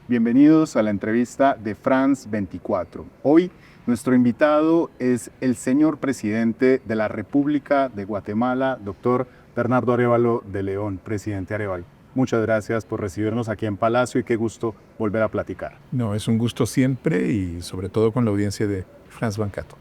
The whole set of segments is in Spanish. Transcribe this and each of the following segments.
Bienvenidos a la entrevista de France 24. Hoy nuestro invitado es el señor presidente de la República de Guatemala, doctor Bernardo Arévalo de León. Presidente Arévalo, muchas gracias por recibirnos aquí en Palacio y qué gusto volver a platicar. No, es un gusto siempre y sobre todo con la audiencia de France 24.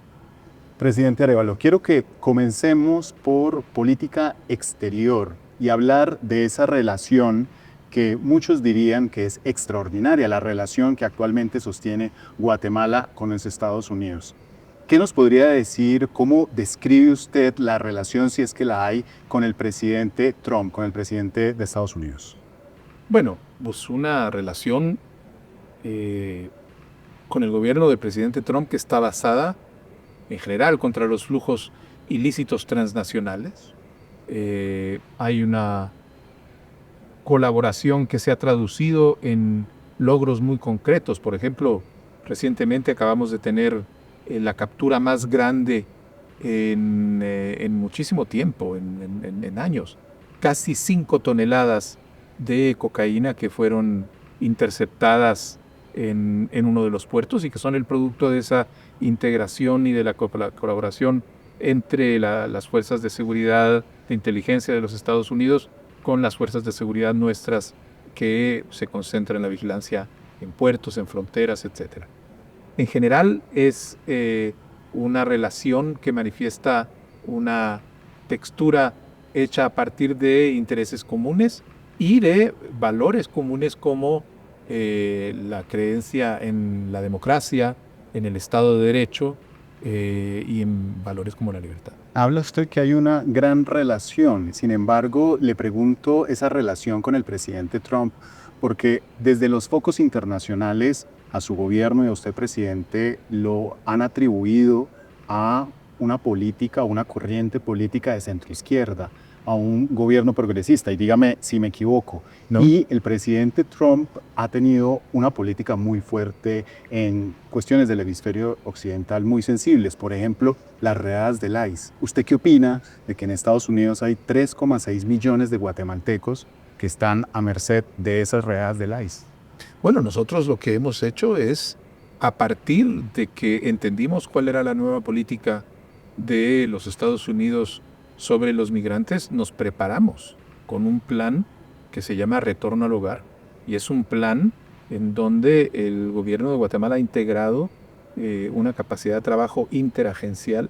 Presidente Arévalo, quiero que comencemos por política exterior y hablar de esa relación que muchos dirían que es extraordinaria, la relación que actualmente sostiene Guatemala con los Estados Unidos. ¿Qué nos podría decir, cómo describe usted la relación, si es que la hay, con el presidente Trump, con el presidente de Estados Unidos? Bueno, pues una relación con el gobierno del presidente Trump que está basada en general contra los flujos ilícitos transnacionales. Hay una colaboración que se ha traducido en logros muy concretos. Por ejemplo, recientemente acabamos de tener la captura más grande en muchísimo tiempo, en años. Casi 5 toneladas de cocaína que fueron interceptadas en uno de los puertos y que son el producto de esa integración y de la colaboración entre las fuerzas de seguridad, de inteligencia de los Estados Unidos con las fuerzas de seguridad nuestras que se concentran en la vigilancia en puertos, en fronteras, etc. En general es una relación que manifiesta una textura hecha a partir de intereses comunes y de valores comunes como la creencia en la democracia, en el Estado de Derecho y en valores como la libertad. Habla usted que hay una gran relación, sin embargo, le pregunto esa relación con el presidente Trump, porque desde los focos internacionales a su gobierno y a usted, presidente, lo han atribuido a una política, una corriente política de centroizquierda, a un gobierno progresista, y dígame si me equivoco. No. Y el presidente Trump ha tenido una política muy fuerte en cuestiones del hemisferio occidental muy sensibles, por ejemplo, las redadas del ICE. ¿Usted qué opina de que en Estados Unidos hay 3,6 millones de guatemaltecos que están a merced de esas redadas del ICE? Bueno, nosotros lo que hemos hecho es, a partir de que entendimos cuál era la nueva política de los Estados Unidos sobre los migrantes, nos preparamos con un plan que se llama Retorno al Hogar. Y es un plan en donde el gobierno de Guatemala ha integrado una capacidad de trabajo interagencial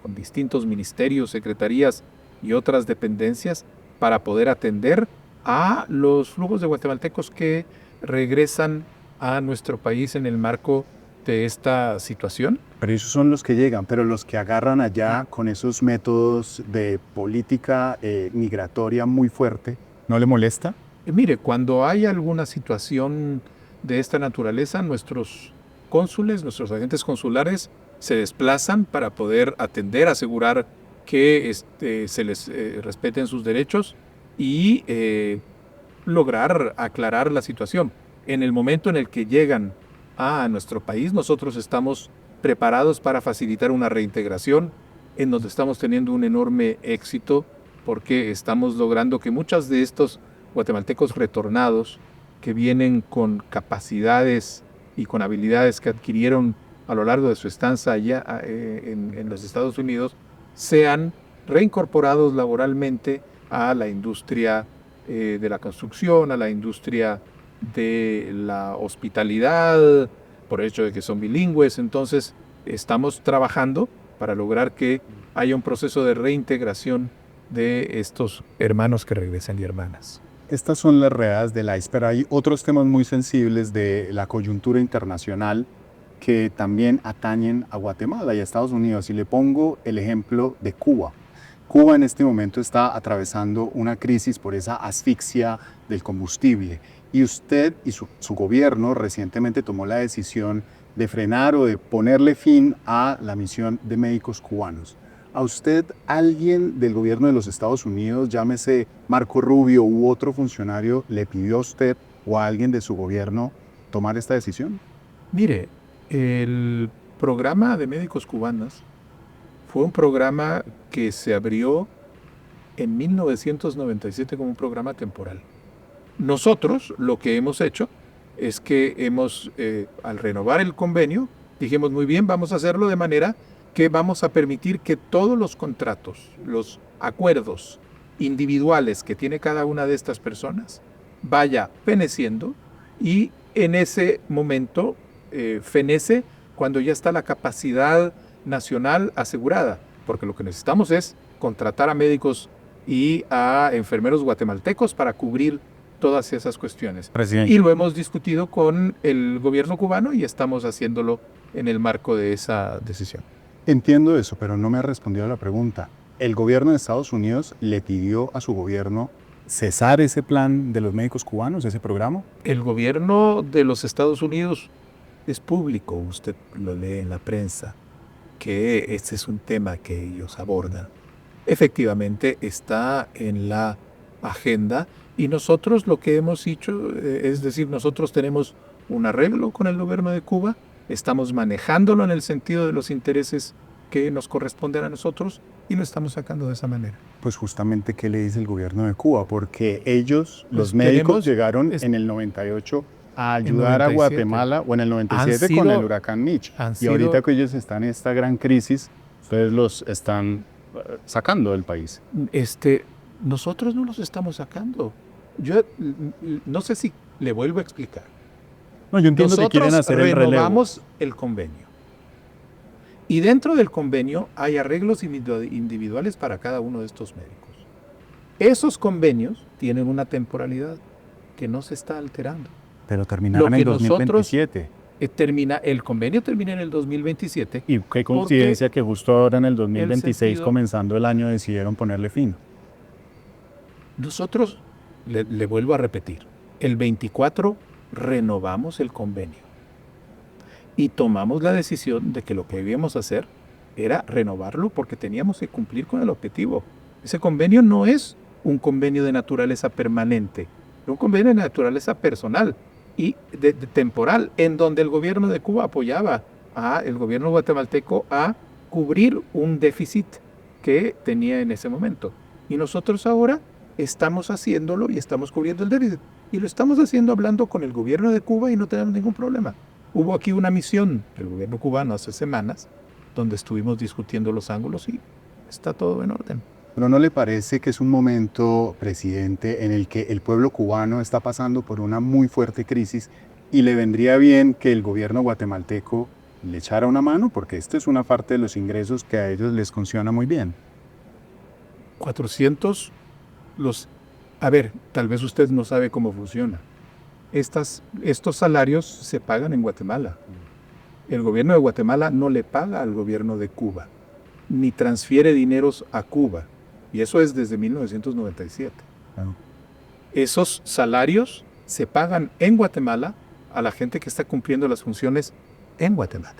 con distintos ministerios, secretarías y otras dependencias para poder atender a los flujos de guatemaltecos que regresan a nuestro país en el marco de esta situación. Pero esos son los que llegan, pero los que agarran allá con esos métodos de política migratoria muy fuerte, ¿no le molesta? Mire, cuando hay alguna situación de esta naturaleza, nuestros cónsules, nuestros agentes consulares se desplazan para poder atender, asegurar que se les respeten sus derechos y lograr aclarar la situación. En el momento en el que llegan a nuestro país, nosotros estamos preparados para facilitar una reintegración en donde estamos teniendo un enorme éxito porque estamos logrando que muchos de estos guatemaltecos retornados que vienen con capacidades y con habilidades que adquirieron a lo largo de su estancia allá en los Estados Unidos sean reincorporados laboralmente a la industria de la construcción, a la industria de la hospitalidad, por el hecho de que son bilingües. Entonces, estamos trabajando para lograr que haya un proceso de reintegración de estos hermanos que regresan y hermanas. Estas son las redadas del ICE, pero hay otros temas muy sensibles de la coyuntura internacional que también atañen a Guatemala y a Estados Unidos. Y le pongo el ejemplo de Cuba. Cuba en este momento está atravesando una crisis por esa asfixia del combustible. Y usted y su gobierno recientemente tomó la decisión de frenar o de ponerle fin a la misión de médicos cubanos. ¿A usted alguien del gobierno de los Estados Unidos, llámese Marco Rubio u otro funcionario, le pidió a usted o a alguien de su gobierno tomar esta decisión? Mire, el programa de médicos cubanos fue un programa que se abrió en 1997 como un programa temporal. Nosotros lo que hemos hecho es que al renovar el convenio, dijimos muy bien, vamos a hacerlo de manera que vamos a permitir que todos los contratos, los acuerdos individuales que tiene cada una de estas personas, vaya feneciendo, y en ese momento fenece cuando ya está la capacidad nacional asegurada, porque lo que necesitamos es contratar a médicos y a enfermeros guatemaltecos para cubrir todas esas cuestiones. Presidente. Y lo hemos discutido con el gobierno cubano y estamos haciéndolo en el marco de esa decisión. Entiendo eso, pero no me ha respondido a la pregunta. ¿El gobierno de Estados Unidos le pidió a su gobierno cesar ese plan de los médicos cubanos, ese programa? El gobierno de los Estados Unidos es público, usted lo lee en la prensa, que este es un tema que ellos abordan. Efectivamente está en la agenda y nosotros lo que hemos hecho, es decir, nosotros tenemos un arreglo con el gobierno de Cuba, estamos manejándolo en el sentido de los intereses que nos corresponden a nosotros y lo estamos sacando de esa manera. Pues justamente, ¿qué le dice el gobierno de Cuba? Porque ellos, Pues los médicos, tenemos- llegaron es- en el 98 a ayudar a 97. Guatemala, o en el 97 con sido- el huracán Mitch. han Y sido- ahorita que ellos están en esta gran crisis, ustedes los están sacando del país. Nosotros no los estamos sacando. Yo no sé si le vuelvo a explicar. No, yo entiendo que quieren hacer el relevo. Renovamos el convenio. Y dentro del convenio hay arreglos individuales para cada uno de estos médicos. Esos convenios tienen una temporalidad que no se está alterando. Pero terminaron Lo en que nosotros- 2027. El convenio termina en el 2027. Y qué coincidencia que justo ahora en el 2026, sentido- comenzando el año, decidieron ponerle fin. Nosotros, le vuelvo a repetir, el 24 renovamos el convenio y tomamos la decisión de que lo que debíamos hacer era renovarlo porque teníamos que cumplir con el objetivo. Ese convenio no es un convenio de naturaleza permanente, es un convenio de naturaleza personal y de temporal, en donde el gobierno de Cuba apoyaba al gobierno guatemalteco a cubrir un déficit que tenía en ese momento. Y nosotros ahora estamos haciéndolo y estamos cubriendo el déficit. Y lo estamos haciendo hablando con el gobierno de Cuba y no tenemos ningún problema. Hubo aquí una misión del gobierno cubano hace semanas donde estuvimos discutiendo los ángulos y está todo en orden. ¿Pero no le parece que es un momento, presidente, en el que el pueblo cubano está pasando por una muy fuerte crisis y le vendría bien que el gobierno guatemalteco le echara una mano? Porque esto es una parte de los ingresos que a ellos les funciona muy bien. 400 A ver, tal vez usted no sabe cómo funciona. Estos salarios se pagan en Guatemala. El gobierno de Guatemala no le paga al gobierno de Cuba, ni transfiere dineros a Cuba. Y eso es desde 1997. Claro. Esos salarios se pagan en Guatemala a la gente que está cumpliendo las funciones en Guatemala.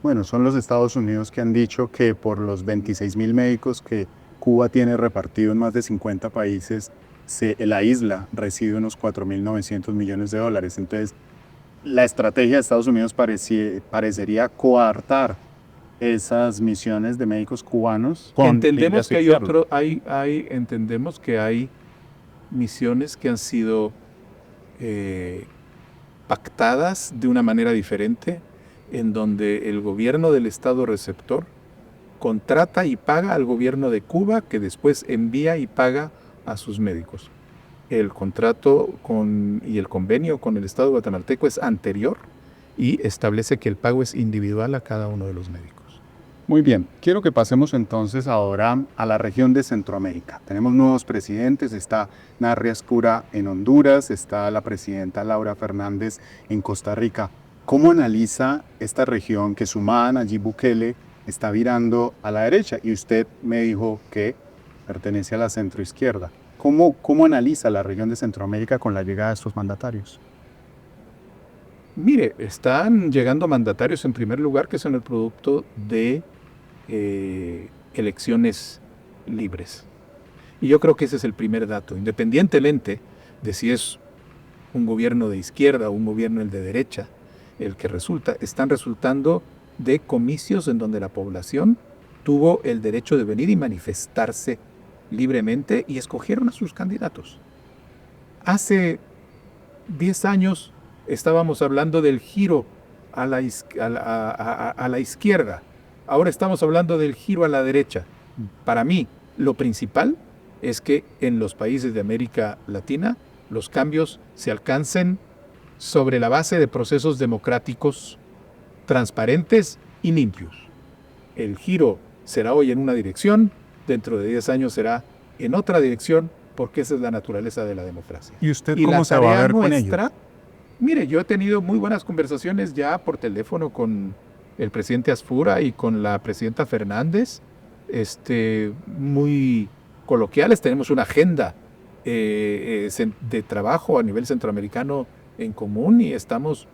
Bueno, son los Estados Unidos que han dicho que por los 26.000 médicos que Cuba tiene repartido en más de 50 países, la isla recibe unos 4.900 millones de dólares. Entonces, la estrategia de Estados Unidos parecería coartar esas misiones de médicos cubanos. Entendemos que entendemos que hay misiones que han sido pactadas de una manera diferente, en donde el gobierno del estado receptor contrata y paga al gobierno de Cuba, que después envía y paga a sus médicos. El contrato y el convenio con el estado guatemalteco es anterior y establece que el pago es individual a cada uno de los médicos. Muy bien, quiero que pasemos entonces ahora a la región de Centroamérica. Tenemos nuevos presidentes, está Narri Ascura en Honduras, está la presidenta Laura Fernández en Costa Rica. ¿Cómo analiza esta región que sumada a Nayib Bukele está virando a la derecha? Y usted me dijo que pertenece a la centroizquierda. ¿Cómo analiza la región de Centroamérica con la llegada de estos mandatarios? Mire, están llegando mandatarios en primer lugar que son el producto de elecciones libres. Y yo creo que ese es el primer dato, independientemente de si es un gobierno de izquierda o un gobierno de derecha, el que están resultando de comicios en donde la población tuvo el derecho de venir y manifestarse libremente y escogieron a sus candidatos. Hace 10 años estábamos hablando del giro a la izquierda. Ahora estamos hablando del giro a la derecha. Para mí, lo principal es que en los países de América Latina los cambios se alcancen sobre la base de procesos democráticos transparentes y limpios. El giro será hoy en una dirección, dentro de 10 años será en otra dirección, porque esa es la naturaleza de la democracia. ¿Y usted Y cómo la se va a tarea ver con nuestra, ellos? mire, yo he tenido muy buenas conversaciones ya por teléfono con el presidente Asfura y con la presidenta Fernández, muy coloquiales. Tenemos una agenda de trabajo a nivel centroamericano en común y estamos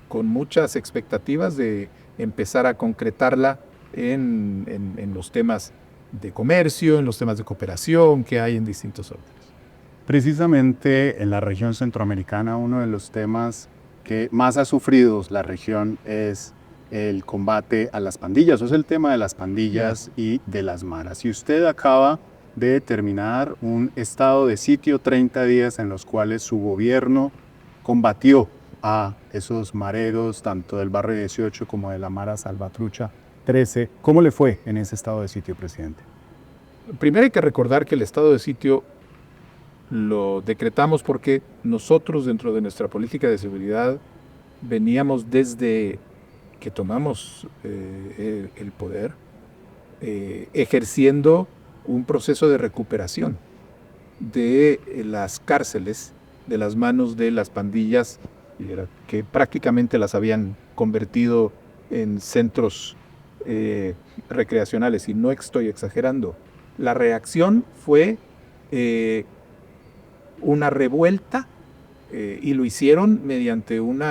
con muchas expectativas de empezar a concretarla en los temas de comercio, en los temas de cooperación que hay en distintos órdenes. Precisamente en la región centroamericana, uno de los temas que más ha sufrido la región es el combate a las pandillas, o es el tema de las pandillas y de las maras. Y usted acaba de terminar un estado de sitio, 30 días en los cuales su gobierno combatió a esos mareros, tanto del barrio 18 como de la Mara Salvatrucha 13. ¿Cómo le fue en ese estado de sitio, presidente? Primero hay que recordar que el estado de sitio lo decretamos porque nosotros dentro de nuestra política de seguridad veníamos desde que tomamos el poder ejerciendo un proceso de recuperación de las cárceles de las manos de las pandillas que prácticamente las habían convertido en centros recreacionales, y no estoy exagerando. La reacción fue una revuelta y lo hicieron mediante un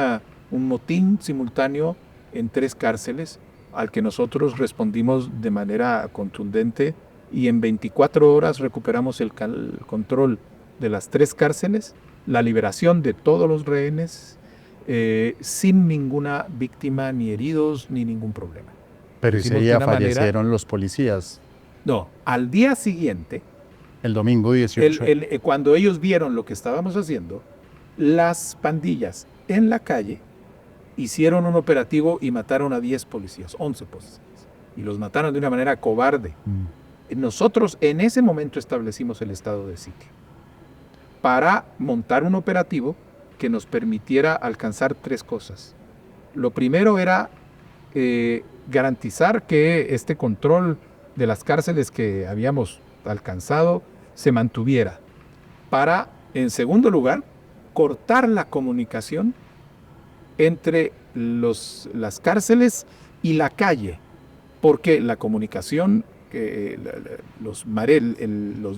motín simultáneo en 3 cárceles al que nosotros respondimos de manera contundente, y en 24 horas recuperamos el control de las 3 cárceles, la liberación de todos los rehenes sin ninguna víctima, ni heridos, ni ningún problema. Pero Hicimos ese de día una manera- fallecieron los policías, No, al día siguiente, el domingo 18. cuando ellos vieron lo que estábamos haciendo, las pandillas en la calle hicieron un operativo y mataron a 10 policías, 11 policías, y los mataron de una manera cobarde. Nosotros en ese momento establecimos el estado de sitio para montar un operativo que nos permitiera alcanzar 3 cosas. Lo primero era garantizar que este control de las cárceles que habíamos alcanzado se mantuviera. Para, en segundo lugar, cortar la comunicación entre las cárceles y la calle, porque la comunicación, los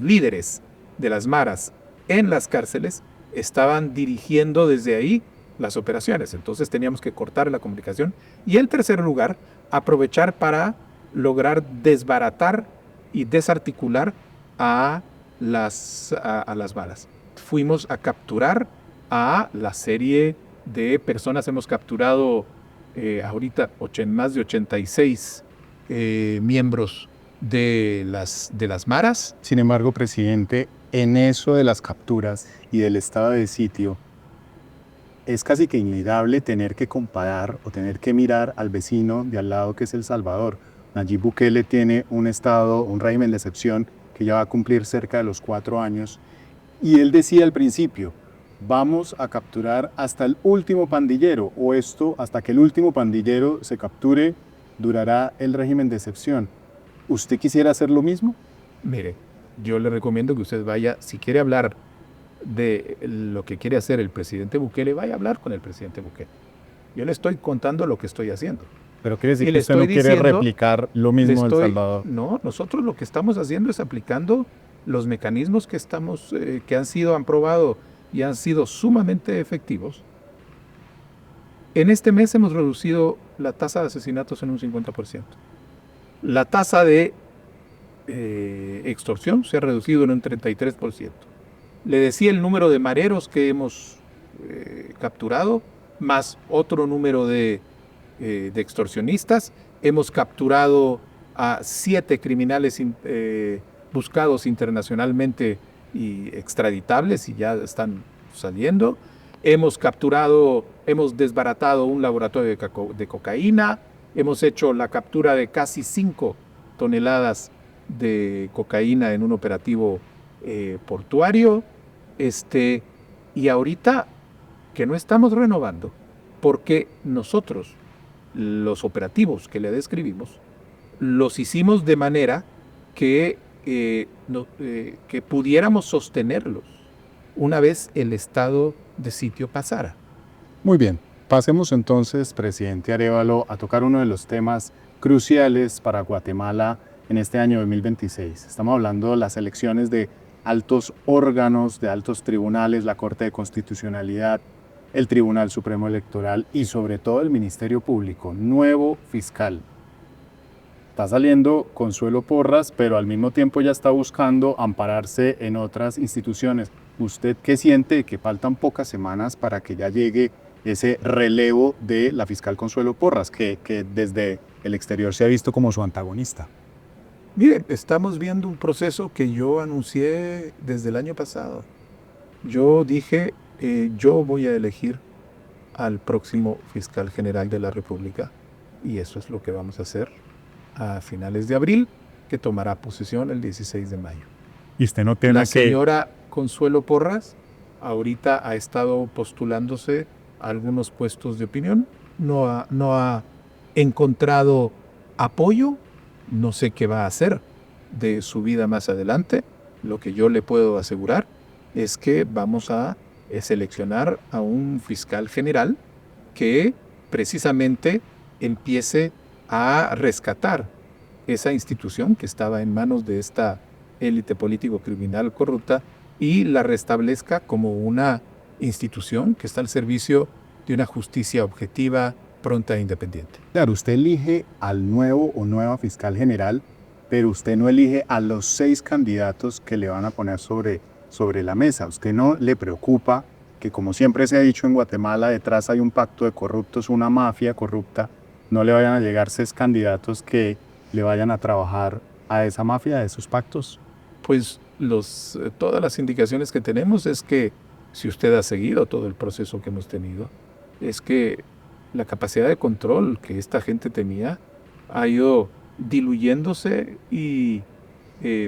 líderes de las maras en las cárceles estaban dirigiendo desde ahí las operaciones. Entonces teníamos que cortar la comunicación. Y en tercer lugar, aprovechar para lograr desbaratar y desarticular a las maras. Fuimos a capturar a la serie de personas. Hemos capturado ahorita más de 86 miembros de las maras. Sin embargo, presidente, en eso de las capturas y del estado de sitio, es casi que innegable tener que comparar o tener que mirar al vecino de al lado, que es El Salvador. Nayib Bukele tiene un régimen de excepción que ya va a cumplir cerca de los 4 años, y él decía al principio: vamos a capturar hasta el último pandillero, o esto, hasta que el último pandillero se capture, durará el régimen de excepción. ¿Usted quisiera hacer lo mismo? Mire, yo le recomiendo que usted vaya, si quiere hablar de lo que quiere hacer el presidente Bukele, vaya a hablar con el presidente Bukele. Yo le estoy contando lo que estoy haciendo. Pero quiere decir Y que le usted no estoy quiere diciendo- replicar lo mismo en El Salvador. No, nosotros lo que estamos haciendo es aplicando los mecanismos que han sido aprobado y han sido sumamente efectivos. En este mes hemos reducido la tasa de asesinatos en un 50%. La tasa de extorsión se ha reducido en un 33%. Le decía el número de mareros que hemos capturado, más otro número de extorsionistas. Hemos capturado a 7 criminales buscados internacionalmente y extraditables y ya están saliendo. Hemos desbaratado un laboratorio de cocaína, hemos hecho la captura de casi 5 toneladas de cocaína en un operativo portuario, y ahorita que no estamos renovando, porque nosotros, los operativos que le describimos, los hicimos de manera que pudiéramos sostenerlos una vez el estado de sitio pasara. Muy bien, pasemos entonces, presidente Arévalo, a tocar uno de los temas cruciales para Guatemala en este año 2026. Estamos hablando de las elecciones de altos órganos, de altos tribunales, la Corte de Constitucionalidad, el Tribunal Supremo Electoral y sobre todo el Ministerio Público, nuevo fiscal. Está saliendo Consuelo Porras, pero al mismo tiempo ya está buscando ampararse en otras instituciones. ¿Usted qué siente que faltan pocas semanas para que ya llegue ese relevo de la fiscal Consuelo Porras, que desde el exterior se ha visto como su antagonista? Mire, estamos viendo un proceso que yo anuncié desde el año pasado. Yo dije, yo voy a elegir al próximo fiscal general de la República y eso es lo que vamos a hacer a finales de abril, que tomará posesión el 16 de mayo. Y usted no tiene La señora Consuelo Porras ahorita ha estado postulándose a algunos puestos de opinión, no ha encontrado apoyo, no sé qué va a hacer de su vida más adelante. Lo que yo le puedo asegurar es que vamos a seleccionar a un fiscal general que precisamente empiece a rescatar esa institución que estaba en manos de esta élite político-criminal corrupta y la restablezca como una institución que está al servicio de una justicia objetiva, pronta e independiente. Claro, usted elige al nuevo o nueva fiscal general, pero usted no elige a los 6 candidatos que le van a poner sobre la mesa. ¿Usted no le preocupa que, como siempre se ha dicho en Guatemala, detrás hay un pacto de corruptos, una mafia corrupta? No le vayan a llegar 6 candidatos que le vayan a trabajar a esa mafia, a esos pactos. Pues todas las indicaciones que tenemos es que, si usted ha seguido todo el proceso que hemos tenido, es que la capacidad de control que esta gente tenía ha ido diluyéndose y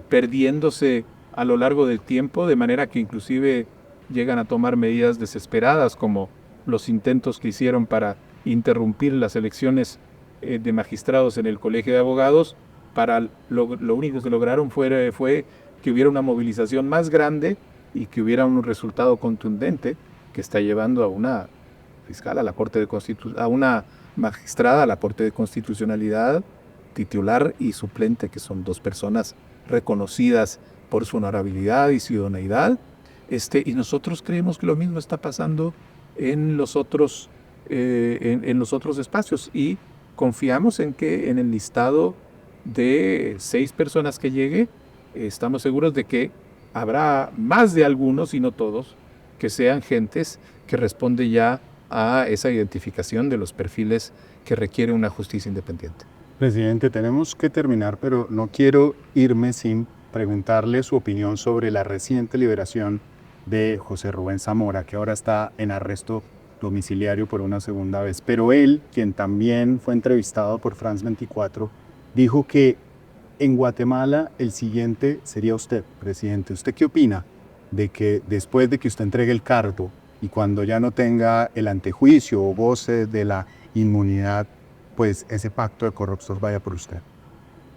perdiéndose a lo largo del tiempo, de manera que inclusive llegan a tomar medidas desesperadas, como los intentos que hicieron para interrumpir las elecciones de magistrados en el Colegio de Abogados. Lo único que lograron fue que hubiera una movilización más grande y que hubiera un resultado contundente que está llevando a una fiscal a una magistrada a la Corte de Constitucionalidad, titular y suplente, que son 2 personas reconocidas por su honorabilidad y su idoneidad. Y nosotros creemos que lo mismo está pasando en los otros espacios y confiamos en que en el listado de 6 personas que llegue, estamos seguros de que habrá más de algunos y no todos que sean gentes que responden ya a esa identificación de los perfiles que requiere una justicia independiente. Presidente, tenemos que terminar, pero no quiero irme sin preguntarle su opinión sobre la reciente liberación de José Rubén Zamora, que ahora está en arresto domiciliario por una segunda vez. Pero él, quien también fue entrevistado por France 24, dijo que en Guatemala el siguiente sería usted, presidente. ¿Usted qué opina de que después de que usted entregue el cargo y cuando ya no tenga el antejuicio o goce de la inmunidad, pues ese pacto de corruptos vaya por usted?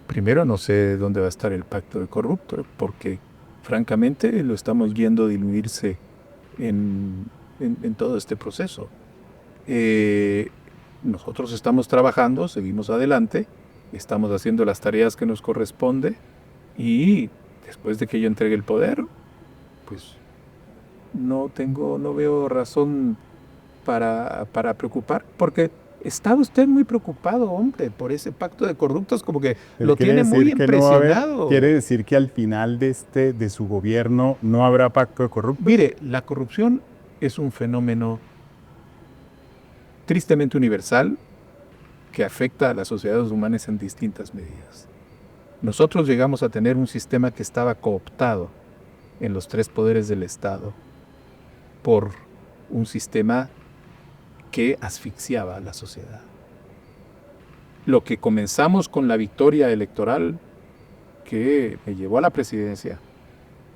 Primero, no sé dónde va a estar el pacto de corruptos, porque francamente lo estamos viendo diluirse en todo este proceso. Nosotros estamos trabajando, seguimos adelante, estamos haciendo las tareas que nos corresponde y después de que yo entregue el poder, pues no veo razón para preocupar, porque está usted muy preocupado, hombre, por ese pacto de corruptos, como que lo tiene muy impresionado. ¿Quiere decir que al final de su gobierno no habrá pacto de corruptos? Mire, la corrupción es un fenómeno tristemente universal que afecta a las sociedades humanas en distintas medidas. Nosotros llegamos a tener un sistema que estaba cooptado en los tres poderes del Estado por un sistema que asfixiaba a la sociedad. Lo que comenzamos con la victoria electoral que me llevó a la presidencia,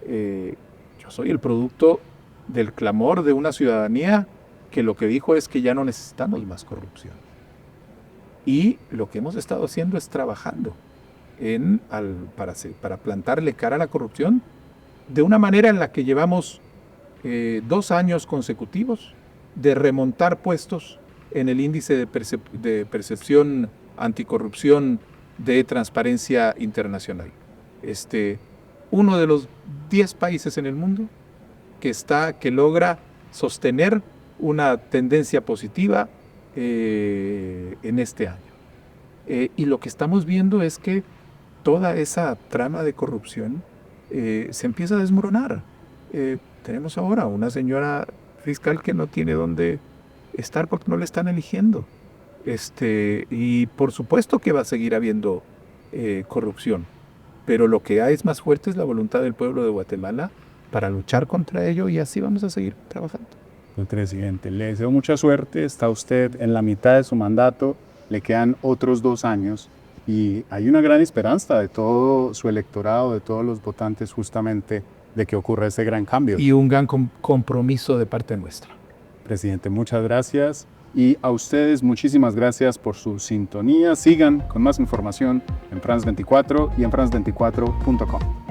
yo soy el producto del clamor de una ciudadanía que lo que dijo es que ya no necesitamos más corrupción. Y lo que hemos estado haciendo es trabajando para plantarle cara a la corrupción de una manera en la que llevamos 2 años consecutivos de remontar puestos en el índice de percepción anticorrupción de Transparencia Internacional. Uno de los 10 países en el mundo que logra sostener una tendencia positiva en este año. Y lo que estamos viendo es que toda esa trama de corrupción se empieza a desmoronar. Tenemos ahora una señora fiscal que no tiene dónde estar porque no le están eligiendo. Y por supuesto que va a seguir habiendo corrupción, pero lo que hay es más fuerte es la voluntad del pueblo de Guatemala para luchar contra ello, y así vamos a seguir trabajando. Presidente, le deseo mucha suerte. Está usted en la mitad de su mandato, le quedan otros 2 años y hay una gran esperanza de todo su electorado, de todos los votantes, justamente de que ocurra ese gran cambio. Y un gran compromiso de parte nuestra. Presidente, muchas gracias. Y a ustedes, muchísimas gracias por su sintonía. Sigan con más información en France 24 y en france24.com.